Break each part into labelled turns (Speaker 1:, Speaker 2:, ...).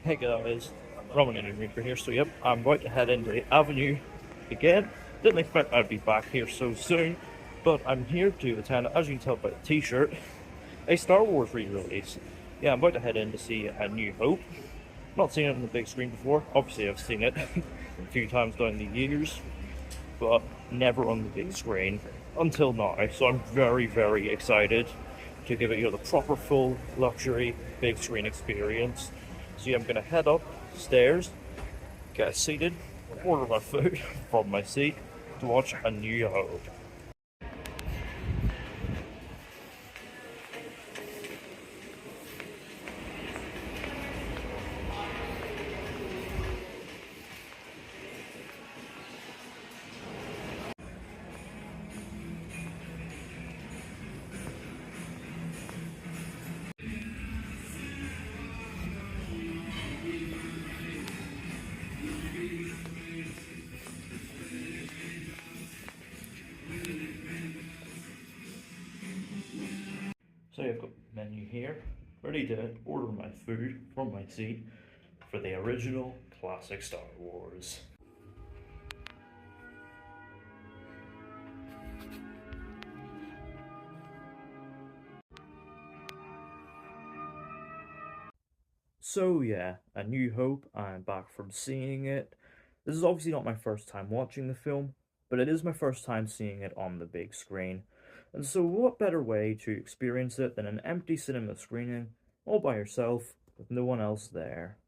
Speaker 1: Hey guys, Roman and Reaper here. So yep, I'm about to head into the Avenue again. Didn't expect I'd be back here so soon, but I'm here to attend, as you can tell by the t-shirt, a Star Wars re-release. Yeah, I'm about to head in to see A New Hope. Not seen it on the big screen before. Obviously I've seen it a few times down the years, but never on the big screen until now. So I'm very, very excited to give it the proper full luxury big screen experience. So yeah, I'm gonna head upstairs, get seated, order my food from my seat to watch A New Hope. So I've got the menu here, ready to order my food from my seat for the original classic Star Wars. So yeah, A New Hope, I'm back from seeing it. This is obviously not my first time watching the film, but it is my first time seeing it on the big screen. And so what better way to experience it than an empty cinema screening, all by yourself, with no one else there.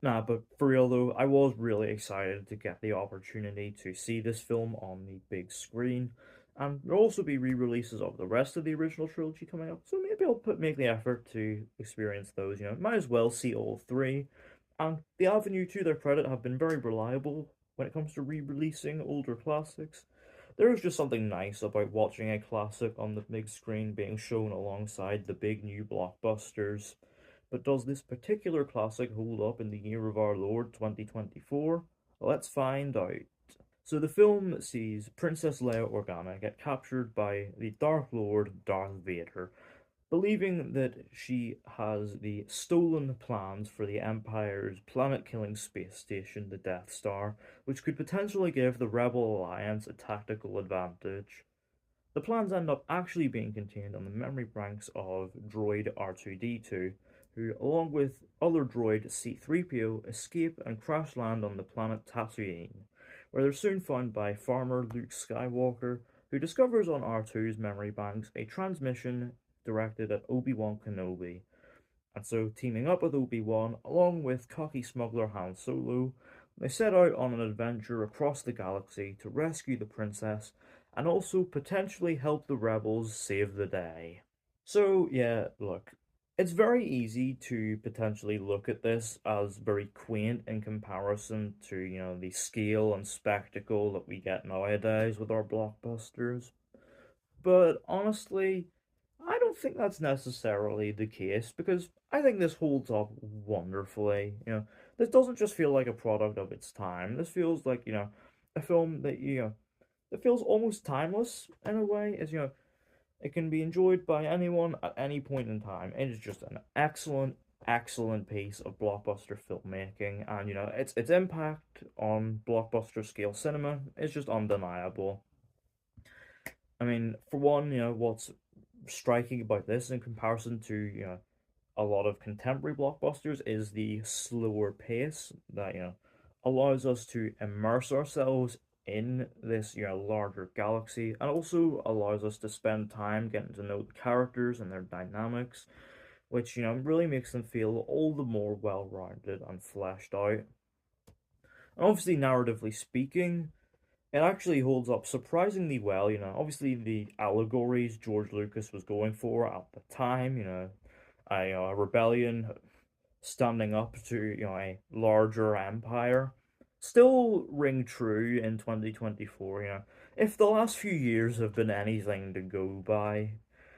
Speaker 1: Nah, but for real though, I was really excited to get the opportunity to see this film on the big screen. And there'll also be re-releases of the rest of the original trilogy coming up, so maybe I'll make the effort to experience those. Might as well see all three. And the Avenue, to their credit, have been very reliable when it comes to re-releasing older classics. There is just something nice about watching a classic on the big screen being shown alongside the big new blockbusters. But does this particular classic hold up in the year of our Lord 2024? Let's find out. So the film sees Princess Leia Organa get captured by the Dark Lord Darth Vader, believing that she has the stolen plans for the Empire's planet-killing space station, the Death Star, which could potentially give the Rebel Alliance a tactical advantage. The plans end up actually being contained on the memory banks of droid R2-D2, who, along with other droid C-3PO, escape and crash land on the planet Tatooine, where they're soon found by farmer Luke Skywalker, who discovers on R2's memory banks a transmission directed at Obi-Wan Kenobi. And so, teaming up with Obi-Wan, along with cocky smuggler Han Solo, they set out on an adventure across the galaxy to rescue the princess and also potentially help the rebels save the day. So, yeah, look, it's very easy to potentially look at this as very quaint in comparison to, the scale and spectacle that we get nowadays with our blockbusters. But honestly, I don't think that's necessarily the case because I think this holds up wonderfully. This doesn't just feel like a product of its time. This feels like, a film that, it feels almost timeless in a way. It can be enjoyed by anyone at any point in time. It is just an excellent, excellent piece of blockbuster filmmaking, and its impact on blockbuster scale cinema is just undeniable. I mean, for one, what's striking about this in comparison to a lot of contemporary blockbusters is the slower pace that allows us to immerse ourselves in this larger galaxy, and also allows us to spend time getting to know the characters and their dynamics, which really makes them feel all the more well-rounded and fleshed out. And obviously, narratively speaking, it actually holds up surprisingly well. Obviously the allegories George Lucas was going for at the time, a rebellion standing up to, a larger empire, still ring true in 2024, if the last few years have been anything to go by.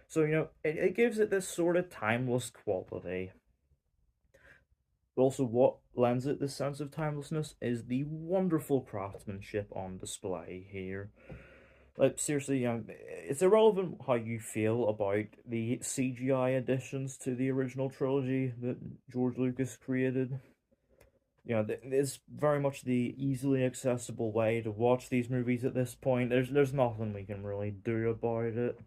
Speaker 1: So, it gives it this sort of timeless quality. But also, what lends it this sense of timelessness is the wonderful craftsmanship on display here. Like, seriously, it's irrelevant how you feel about the CGI additions to the original trilogy that George Lucas created. It's very much the easily accessible way to watch these movies at this point. There's nothing we can really do about it.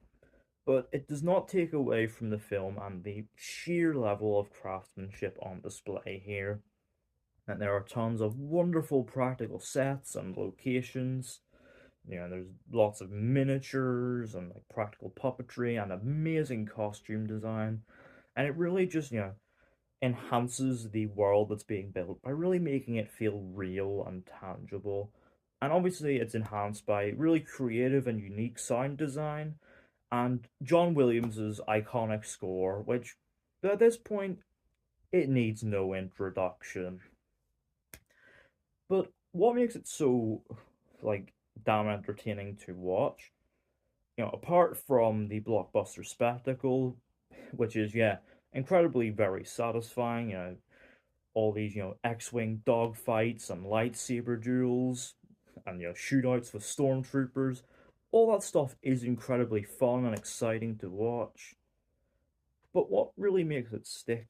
Speaker 1: But it does not take away from the film and the sheer level of craftsmanship on display here. And there are tons of wonderful practical sets and locations. There's lots of miniatures and like practical puppetry and amazing costume design. And it really just, enhances the world that's being built by really making it feel real and tangible. And obviously, it's enhanced by really creative and unique sound design and John Williams's iconic score, which at this point it needs no introduction. But what makes it so like damn entertaining to watch, apart from the blockbuster spectacle, which is incredibly very satisfying, all these, X-Wing dogfights and lightsaber duels and shootouts with stormtroopers. All that stuff is incredibly fun and exciting to watch. But what really makes it stick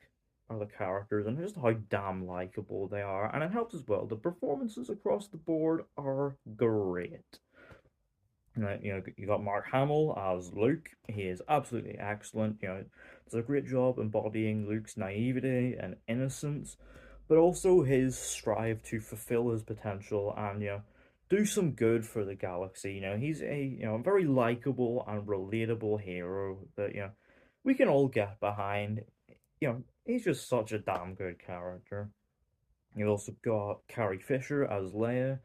Speaker 1: are the characters and just how damn likable they are. And it helps as well. The performances across the board are great. You got Mark Hamill as Luke. He is absolutely excellent. Does a great job embodying Luke's naivety and innocence, but also his strive to fulfill his potential and do some good for the galaxy. He's a very likable and relatable hero that we can all get behind. He's just such a damn good character. You also got Carrie Fisher as Leia,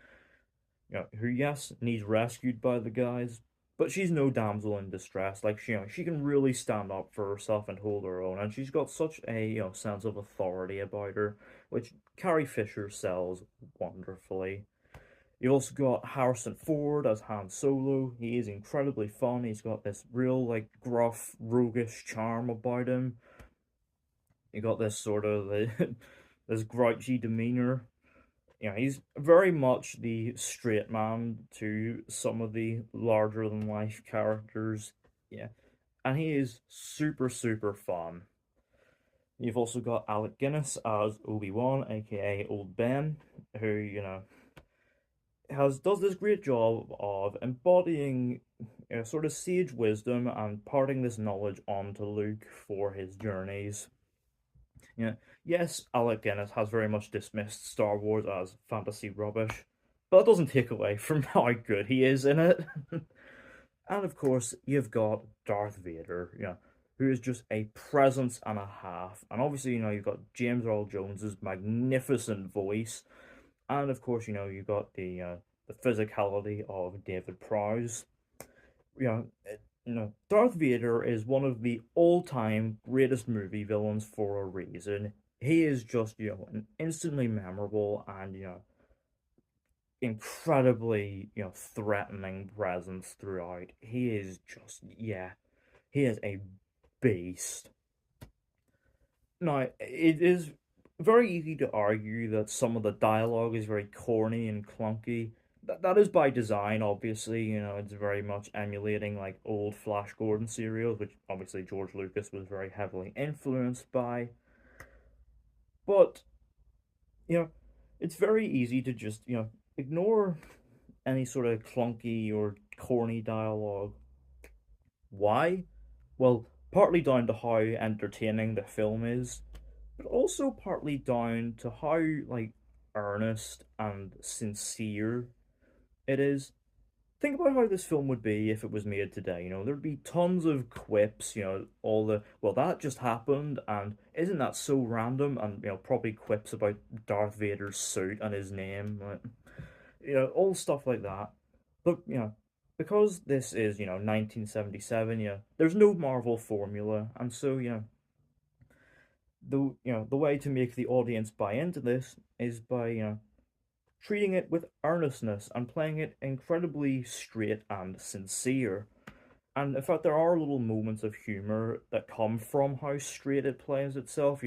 Speaker 1: who, yes, needs rescued by the guys, but she's no damsel in distress. Like, she can really stand up for herself and hold her own, and she's got such a, sense of authority about her, which Carrie Fisher sells wonderfully. You also got Harrison Ford as Han Solo. He is incredibly fun. He's got this real, like, gruff, roguish charm about him. You got this sort of, this grouchy demeanor. He's very much the straight man to some of the larger than life characters. Yeah, and he is super, super fun. You've also got Alec Guinness as Obi-Wan, aka Old Ben, who, does this great job of embodying sort of sage wisdom and parting this knowledge on to Luke for his journeys. Yes, Alec Guinness has very much dismissed Star Wars as fantasy rubbish, but that doesn't take away from how good he is in it. And of course, you've got Darth Vader, who is just a presence and a half. And obviously, you've got James Earl Jones's magnificent voice, and of course, you've got the physicality of David Prowse. Darth Vader is one of the all-time greatest movie villains for a reason. He is just, instantly memorable and, incredibly, threatening presence throughout. He is just, he is a beast. Now, it is very easy to argue that some of the dialogue is very corny and clunky. That is by design, obviously. It's very much emulating like old Flash Gordon serials, which obviously George Lucas was very heavily influenced by. But, you know, it's very easy to just, ignore any sort of clunky or corny dialogue. Why? Well, partly down to how entertaining the film is, but also partly down to how like earnest and sincere it is. Think about how this film would be if it was made today. There'd be tons of quips, all the, well, that just happened, and isn't that so random? And, probably quips about Darth Vader's suit and his name, like, all stuff like that. But, because this is, 1977, there's no Marvel formula, and so, the way to make the audience buy into this is by, treating it with earnestness and playing it incredibly straight and sincere. And in fact, there are little moments of humor that come from how straight it plays itself.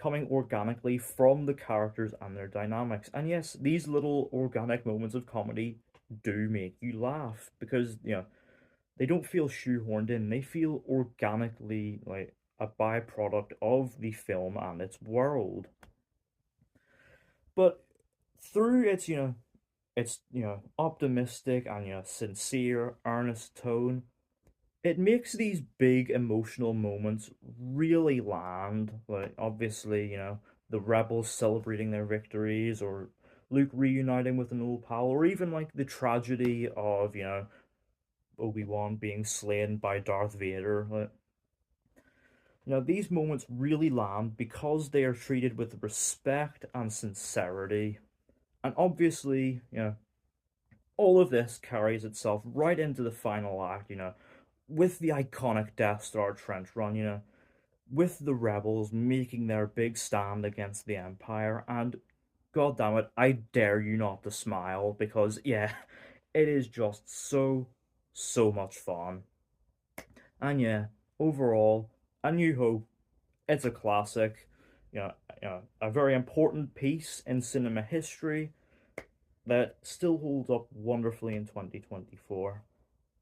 Speaker 1: coming organically from the characters and their dynamics. And yes, these little organic moments of comedy do make you laugh because, they don't feel shoehorned in. They feel organically like a byproduct of the film and its world. But through its optimistic and sincere, earnest tone, it makes these big emotional moments really land. Like obviously, the rebels celebrating their victories, or Luke reuniting with an old pal, or even like the tragedy of Obi-Wan being slain by Darth Vader. Like, these moments really land because they are treated with respect and sincerity. And obviously, all of this carries itself right into the final act, with the iconic Death Star trench run, with the rebels making their big stand against the Empire. And god damn it, I dare you not to smile because, yeah, it is just so, so much fun. And yeah, overall, A New Hope, it's a classic, a very important piece in cinema history that still holds up wonderfully in 2024.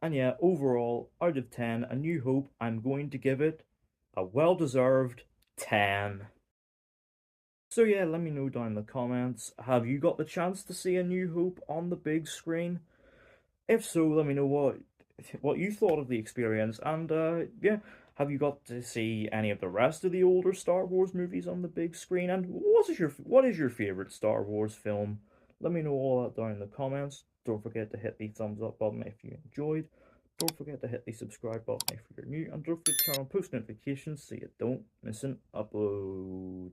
Speaker 1: And yeah, overall, out of 10, A New Hope, I'm going to give it a well deserved 10. So yeah, let me know down in the comments. Have you got the chance to see A New Hope on the big screen? If so, let me know what you thought of the experience, and yeah, have you got to see any of the rest of the older Star Wars movies on the big screen? And what is your favorite Star Wars film? Let me know all that down in the comments. Don't forget to hit the thumbs up button if you enjoyed. Don't forget to hit the subscribe button if you're new, and don't forget to turn on post notifications so you don't miss an upload.